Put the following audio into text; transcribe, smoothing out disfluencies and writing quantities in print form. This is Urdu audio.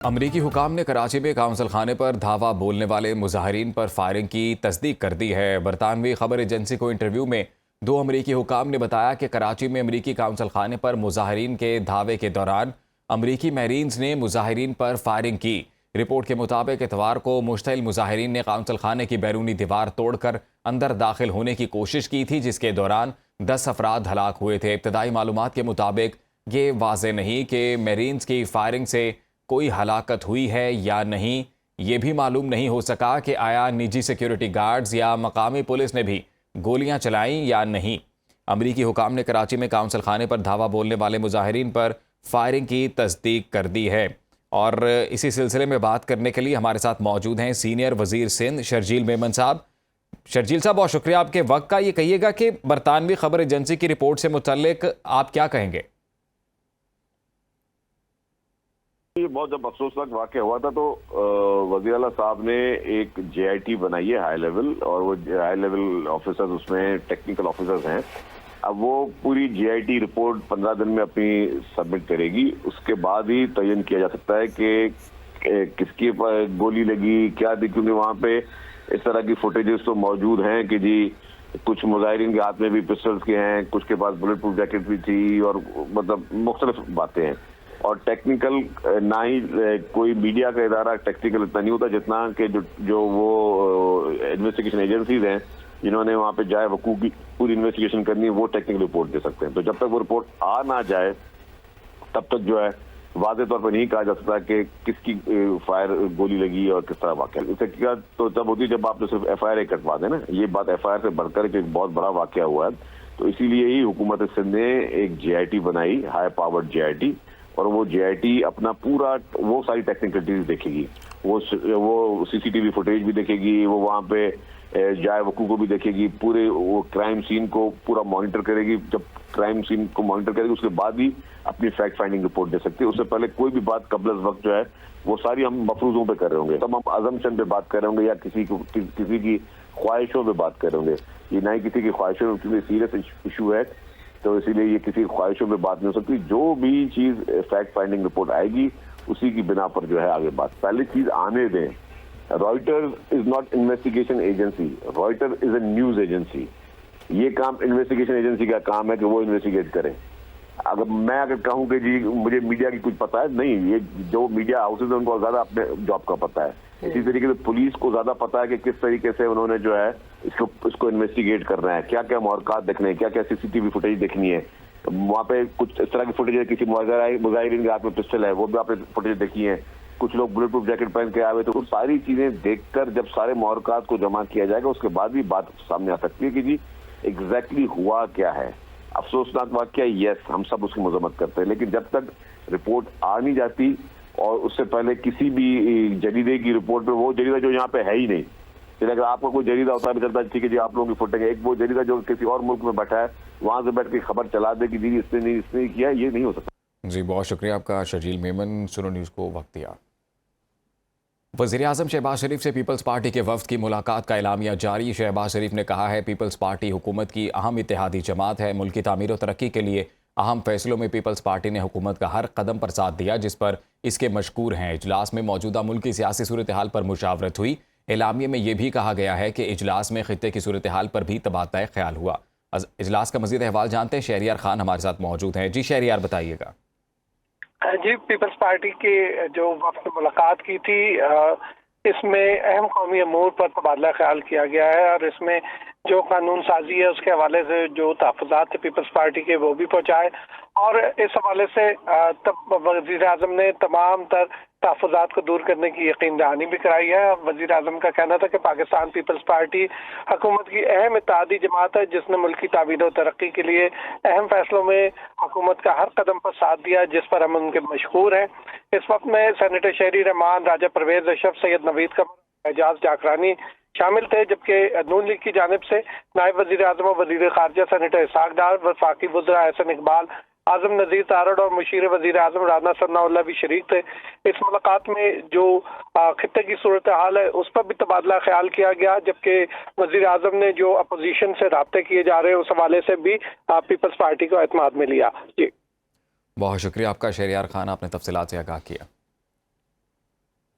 امریکی حکام نے کراچی میں کونسل خانے پر دھاوا بولنے والے مظاہرین پر فائرنگ کی تصدیق کر دی ہے۔ برطانوی خبر ایجنسی کو انٹرویو میں دو امریکی حکام نے بتایا کہ کراچی میں امریکی کونسل خانے پر مظاہرین کے دھاوے کے دوران امریکی میرینز نے مظاہرین پر فائرنگ کی۔ رپورٹ کے مطابق اتوار کو مشتعل مظاہرین نے کونسل خانے کی بیرونی دیوار توڑ کر اندر داخل ہونے کی کوشش کی تھی، جس کے دوران 10 افراد ہلاک ہوئے تھے۔ ابتدائی معلومات کے مطابق یہ واضح نہیں کہ میرینز کی فائرنگ سے کوئی ہلاکت ہوئی ہے یا نہیں۔ یہ بھی معلوم نہیں ہو سکا کہ آیا نجی سیکیورٹی گارڈز یا مقامی پولیس نے بھی گولیاں چلائیں یا نہیں۔ امریکی حکام نے کراچی میں کونسل خانے پر دھاوا بولنے والے مظاہرین پر فائرنگ کی تصدیق کر دی ہے۔ اور اسی سلسلے میں بات کرنے کے لیے ہمارے ساتھ موجود ہیں سینئر وزیر سندھ شرجیل میمن صاحب۔ شرجیل صاحب، بہت شکریہ آپ کے وقت کا۔ یہ کہیے گا کہ برطانوی خبر ایجنسی کی رپورٹ سے متعلق آپ کیا کہیں گے؟ یہ بہت جب افسوسناک واقعہ ہوا تھا تو وزیر اعلیٰ صاحب نے ایک جے آئی ٹی بنائی ہے ہائی لیول، اور وہ ہائی لیول آفیسرز اس میں ٹیکنیکل آفیسرز ہیں۔ اب وہ پوری جے آئی ٹی رپورٹ 15 دن میں اپنی سبمٹ کرے گی، اس کے بعد ہی تعین کیا جا سکتا ہے کہ کس کی گولی لگی، کیا دی، کیونکہ وہاں پہ اس طرح کی فوٹیجز تو موجود ہیں کہ جی کچھ مظاہرین کے ہاتھ میں بھی پسٹلز کے ہیں، کچھ کے پاس بلٹ پروف جیکٹ بھی تھی، اور مطلب مختلف باتیں ہیں۔ اور ٹیکنیکل نہ ہی کوئی میڈیا کا ادارہ ٹیکنیکل اتنا نہیں ہوتا جتنا کہ جو وہ انویسٹیگیشن ایجنسیز ہیں جنہوں نے وہاں پہ جائے وقوع کی پوری انویسٹیگیشن کرنی ہے، وہ ٹیکنیکل رپورٹ دے سکتے ہیں۔ تو جب تک وہ رپورٹ آ نہ جائے تب تک جو ہے واضح طور پر نہیں کہا جا سکتا کہ کس کی فائر گولی لگی اور کس طرح واقعہ۔ اس حقیقت تو تب ہوتی ہے جب آپ نے صرف ایف آئی آر ایک کٹوا دیں نا۔ یہ بات ایف آئی آر سے بڑھ کر ایک بہت بڑا واقعہ ہوا ہے، تو اسی لیے ہی حکومت سندھ نے ایک جے آئی ٹی بنائی، high powered J I T, اور وہ جے آئی ٹی اپنا پورا وہ ساری ٹیکنیکلٹیز دیکھے گی، وہ سی سی ٹی وی فوٹیج بھی دیکھے گی، وہ وہاں پہ جائے وقوع کو بھی دیکھے گی، پورے وہ کرائم سین کو پورا مانیٹر کرے گی۔ جب کرائم سین کو مانیٹر کرے گی اس کے بعد ہی اپنی فیکٹ فائنڈنگ رپورٹ دے سکتی ہے۔ اس سے پہلے کوئی بھی بات قبل از وقت جو ہے وہ ساری ہم مفروضوں پہ کر رہے ہوں گے، تب ہم ازمپشن پہ بات کر رہے ہوں گے، یا کسی کی خواہشوں پہ بات کر رہے ہوں گے۔ یہ نہ ہی کسی کی خواہشوں، کیونکہ سیریس ایشو ہے تو اسی لیے یہ کسی خواہشوں پہ بات نہیں ہو سکتی۔ جو بھی چیز فیکٹ فائنڈنگ رپورٹ آئے گی اسی کی بنا پر جو ہے آگے بات۔ پہلی چیز آنے دیں، writers is not investigation agency, writer is a news agency. یہ کام انویسٹیگیشن ایجنسی کا کام ہے کہ وہ انویسٹیگیٹ کریں۔ اگر کہوں کہ جی مجھے میڈیا کی کچھ پتا ہے، نہیں، یہ جو میڈیا ہاؤسز ہیں ان کو زیادہ اپنے جاب کا پتا ہے۔ اسی طریقے سے پولیس کو زیادہ پتا ہے کہ کس طریقے سے انہوں نے جو ہے اس کو انویسٹیگیٹ کرنا ہے، کیا کیا محرکات دیکھنے ہیں، کیا کیا سی سی ٹی وی فوٹیج دیکھنی ہے۔ وہاں پہ کچھ اس طرح کی فوٹیج ہے، کسی مظاہرین کے ہاتھ میں پسٹل ہے، وہ بھی آپ نے فوٹیج دیکھی ہے، کچھ لوگ بلٹ پروف جیکٹ پہن کے آئے ہوئے، تو وہ ساری چیزیں دیکھ کر جب سارے محرکات کو جمع کیا جائے گا اس کے بعد بھی بات سامنے آ سکتی ہے کہ جی ایگزیکٹلی ہوا کیا ہے۔ افسوسناک واقعہ، یس، ہم سب اس کی مذمت کرتے ہیں، لیکن جب تک رپورٹ آ نہیں جاتی اور اس سے پہلے کسی بھی جریدے کی رپورٹ پہ، وہ جریدہ جو یہاں پہ ہے ہی نہیں، اگر آپ کا کوئی جریدہ ہوتا ہے چلتا ہے ٹھیک ہے جی آپ لوگوں کی فوٹنگ ہے، ایک وہ جریدہ جو کسی اور ملک میں بیٹھا ہے وہاں سے بیٹھ کے خبر چلا دے کہ جی اس نے کیا، یہ نہیں ہو سکتا۔ جی بہت شکریہ آپ کا شرجیل میمن، سنو نیوز کو وقت دیا۔ وزیراعظم شہباز شریف سے پیپلز پارٹی کے وفد کی ملاقات کا اعلامیہ جاری۔ شہباز شریف نے کہا ہے پیپلز پارٹی حکومت کی اہم اتحادی جماعت ہے، ملکی تعمیر و ترقی کے لیے اہم فیصلوں میں پیپلز پارٹی نے حکومت کا ہر قدم پر ساتھ دیا جس پر اس کے مشکور ہیں۔ اجلاس میں موجودہ ملکی سیاسی صورتحال پر مشاورت ہوئی۔ اعلامیے میں یہ بھی کہا گیا ہے کہ اجلاس میں خطے کی صورتحال پر بھی تبادلہ خیال ہوا۔ اجلاس کا مزید احوال جانتے ہیں، شہریار خان ہمارے ساتھ موجود ہیں۔ جی شہریار، بتائیے گا۔ جی، پیپلز پارٹی کی جو وفد نے ملاقات کی تھی، اس میں اہم قومی امور پر تبادلہ خیال کیا گیا ہے، اور اس میں جو قانون سازی ہے اس کے حوالے سے جو تحفظات تھے پیپلز پارٹی کے وہ بھی پہنچائے، اور اس حوالے سے وزیر اعظم نے تمام تر تحفظات کو دور کرنے کی یقین دہانی بھی کرائی ہے۔ وزیر اعظم کا کہنا تھا کہ پاکستان پیپلز پارٹی حکومت کی اہم اتحادی جماعت ہے جس نے ملکی تعمیر و ترقی کے لیے اہم فیصلوں میں حکومت کا ہر قدم پر ساتھ دیا جس پر ہم ان کے مشہور ہیں۔ اس وقت میں سینیٹر شہری رحمان، راجہ پرویز اشرف، سید نوید قمر، اعجاز جاکرانی شامل تھے، جبکہ نون لیگ کی جانب سے نائب وزیر اعظم و وزیر خارجہ سینیٹر اسحاق ڈار، وفاقی وزراء احسن اقبال، اعظم نذیر تارڑ اور مشیر وزیر اعظم رانا ثناء اللہ بھی شریک تھے۔ اس ملاقات میں جو خطے کی صورتحال ہے اس پر بھی تبادلہ خیال کیا گیا، جبکہ وزیر اعظم نے جو اپوزیشن سے رابطے کیے جا رہے ہیں اس حوالے سے بھی پیپلز پارٹی کو اعتماد میں لیا۔ جی بہت شکریہ آپ کا شہریار خان، آپ نے تفصیلات سے آگاہ کیا۔